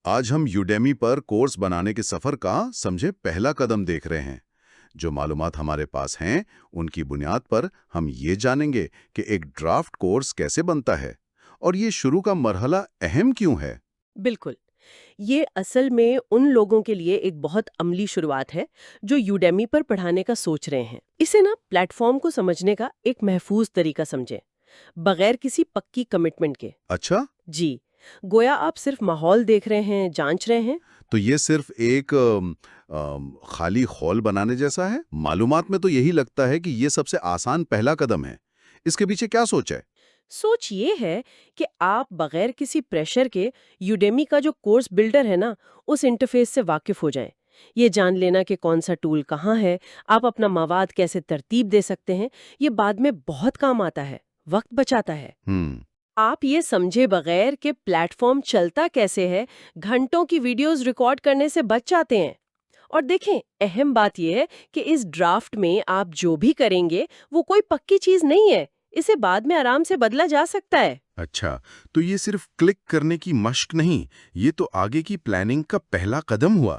آج ہم یوڈیمی پر کورس بنانے کے سفر کا سمجھے پہلا قدم دیکھ رہے ہیں۔ جو معلومات ہمارے پاس ہیں ان کی بنیاد پر ہم یہ جانیں گے کہ ایک ڈرافٹ کورس کیسے بنتا ہے اور یہ شروع کا مرحلہ اہم کیوں ہے۔ بالکل، یہ اصل میں ان لوگوں کے لیے ایک بہت عملی شروعات ہے جو یوڈیمی پر پڑھانے کا سوچ رہے ہیں۔ اسے پلیٹ فارم کو سمجھنے کا ایک محفوظ طریقہ سمجھیں، بغیر کسی پکی کمٹمنٹ کے۔ اچھا، جی، گویا آپ صرف ماحول دیکھ رہے ہیں، جانچ رہے ہیں۔ تو یہ صرف ایک خالی خول بنانے جیسا ہے؟ معلومات میں تو یہی لگتا ہے کہ یہ سب سے آسان پہلا قدم ہے۔ اس کے پیچھے کیا سوچ ہے؟ سوچ یہ ہے کہ آپ بغیر کسی پریشر کے یوڈیمی کا جو کورس بلڈر ہے اس انٹرفیس سے واقف ہو جائیں۔ یہ جان لینا کہ کون سا ٹول کہاں ہے، آپ اپنا مواد کیسے ترتیب دے سکتے ہیں، یہ بعد میں بہت کام آتا ہے، وقت بچاتا ہے۔ آپ یہ سمجھے بغیر کہ پلیٹ فارم چلتا کیسے ہے، گھنٹوں کی ویڈیوز ریکارڈ کرنے سے بچ جاتے ہیں۔ اور دیکھیں، اہم بات یہ ہے کہ اس ڈرافٹ میں آپ جو بھی کریں گے وہ کوئی پکی چیز نہیں ہے، اسے بعد میں آرام سے بدلا جا سکتا ہے۔ اچھا، تو یہ صرف کلک کرنے کی مشق نہیں، یہ تو آگے کی پلاننگ کا پہلا قدم ہوا۔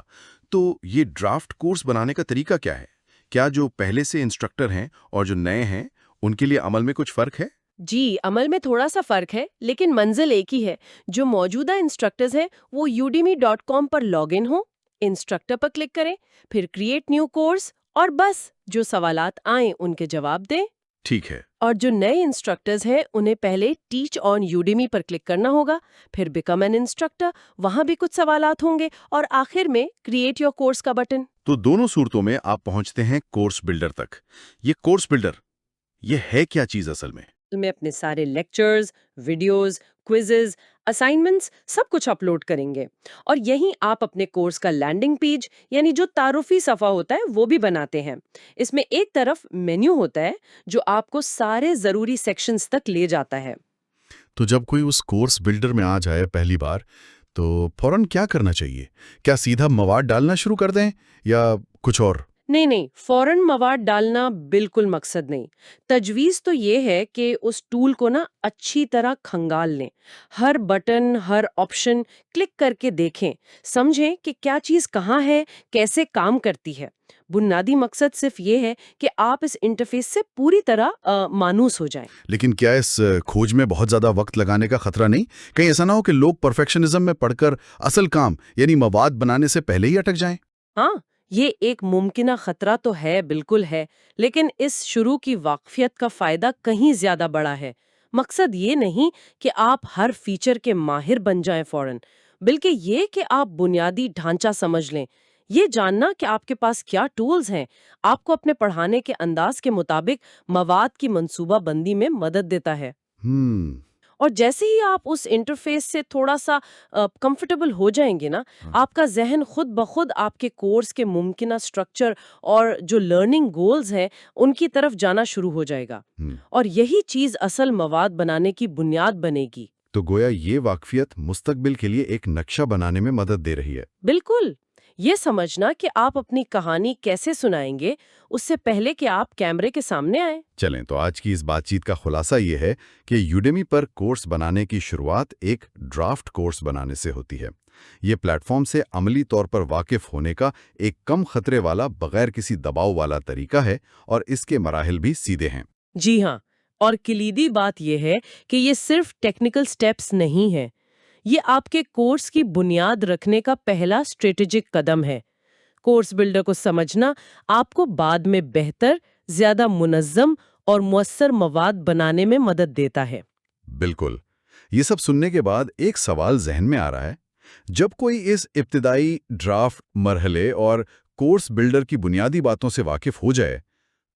تو یہ ڈرافٹ کورس بنانے کا طریقہ کیا ہے؟ کیا جو پہلے سے انسٹرکٹر ہیں اور جو نئے ہیں ان کے لیے عمل میں کچھ فرق ہے؟ جی، عمل میں تھوڑا سا فرق ہے، لیکن منزل ایک ہی ہے۔ جو موجودہ انسٹرکٹرز ہیں وہ udemy.com پر لاگ ان ہوں، انسٹرکٹر پر کلک کریں، پھر کریٹ نیو کورس، اور بس جو سوالات آئیں ان کے جواب دیں۔ ٹھیک ہے۔ اور جو نئے انسٹرکٹرز ہیں انہیں پہلے ٹیچ آن یوڈیمی پر کلک کرنا ہوگا، پھر بیکم این انسٹرکٹر، وہاں بھی کچھ سوالات ہوں گے، اور آخر میں کریٹ یور کورس کا بٹن۔ تو دونوں صورتوں میں آپ پہنچتے ہیں کورس بلڈر تک۔ یہ کورس بلڈر یہ ہے کیا چیز اصل میں؟ میں اپنے سارے لیکچرز، ویڈیوز، کوئزز، اسائنمنٹس سب کچھ اپلوڈ کریں گے، اور یہیں آپ اپنے کورس کا لینڈنگ پیج یعنی جو تعارفی صفحہ ہوتا ہے وہ بھی بناتے ہیں۔ اس میں ایک طرف مینیو ہوتا ہے جو آپ کو سارے ضروری سیکشنز تک لے جاتا ہے۔ تو جب کوئی اس کورس بلڈر میں آ جائے پہلی بار تو فوراً کیا کرنا چاہیے؟ کیا سیدھا مواد ڈالنا شروع کر دیں یا کچھ اور؟ نہیں، فوراً مواد ڈالنا بالکل مقصد نہیں۔ تجویز تو یہ ہے کہ اس ٹول کو اچھی طرح کھنگال لیں، ہر بٹن، ہر آپشن کلک کر کے دیکھیں، سمجھیں کہ کیا چیز کہاں ہے، کیسے کام کرتی ہے۔ بنیادی مقصد صرف یہ ہے کہ آپ اس انٹرفیس سے پوری طرح مانوس ہو جائیں۔ لیکن کیا اس کھوج میں بہت زیادہ وقت لگانے کا خطرہ نہیں؟ کہیں ایسا نہ ہو کہ لوگ پرفیکشنزم میں پڑھ کر اصل کام یعنی مواد بنانے سے پہلے ہی اٹک جائیں؟ ہاں، یہ ایک ممکنہ خطرہ تو ہے، بالکل ہے، لیکن اس شروع کی واقفیت کا فائدہ کہیں زیادہ بڑا ہے۔ مقصد یہ نہیں کہ آپ ہر فیچر کے ماہر بن جائیں فوراً، بلکہ یہ کہ آپ بنیادی ڈھانچہ سمجھ لیں۔ یہ جاننا کہ آپ کے پاس کیا ٹولز ہیں، آپ کو اپنے پڑھانے کے انداز کے مطابق مواد کی منصوبہ بندی میں مدد دیتا ہے۔ اور جیسے ہی آپ اس انٹرفیس سے تھوڑا سا کمفرٹیبل ہو جائیں گے آپ کا ذہن خود بخود آپ کے کورس کے ممکنہ سٹرکچر اور جو لرننگ گولز ہیں ان کی طرف جانا شروع ہو جائے گا، اور یہی چیز اصل مواد بنانے کی بنیاد بنے گی۔ تو گویا یہ واقفیت مستقبل کے لیے ایک نقشہ بنانے میں مدد دے رہی ہے۔ بالکل، یہ سمجھنا کہ آپ اپنی کہانی کیسے سنائیں گے اس سے پہلے کہ آپ کیمرے کے سامنے آئیں۔ چلیں، تو آج کی اس بات چیت کا خلاصہ یہ ہے کہ یوڈیمی پر کورس بنانے کی شروعات ایک ڈرافٹ کورس بنانے سے ہوتی ہے۔ یہ پلیٹ فارم سے عملی طور پر واقف ہونے کا ایک کم خطرے والا، بغیر کسی دباؤ والا طریقہ ہے، اور اس کے مراحل بھی سیدھے ہیں۔ جی ہاں، اور کلیدی بات یہ ہے کہ یہ صرف ٹیکنیکل سٹیپس نہیں ہے، یہ آپ کے کورس کی بنیاد رکھنے کا پہلا اسٹریٹجک قدم ہے۔ کورس بلڈر کو سمجھنا آپ کو بعد میں بہتر، زیادہ منظم اور مؤثر مواد بنانے میں مدد دیتا ہے۔ بالکل۔ یہ سب سننے کے بعد ایک سوال ذہن میں آ رہا ہے۔ جب کوئی اس ابتدائی ڈرافٹ مرحلے اور کورس بلڈر کی بنیادی باتوں سے واقف ہو جائے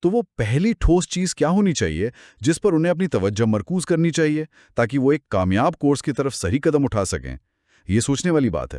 تو وہ پہلی ٹھوس چیز کیا ہونی چاہیے جس پر انہیں اپنی توجہ مرکوز کرنی چاہیے تاکہ وہ ایک کامیاب کورس کی طرف صحیح قدم اٹھا سکیں؟ یہ سوچنے والی بات ہے۔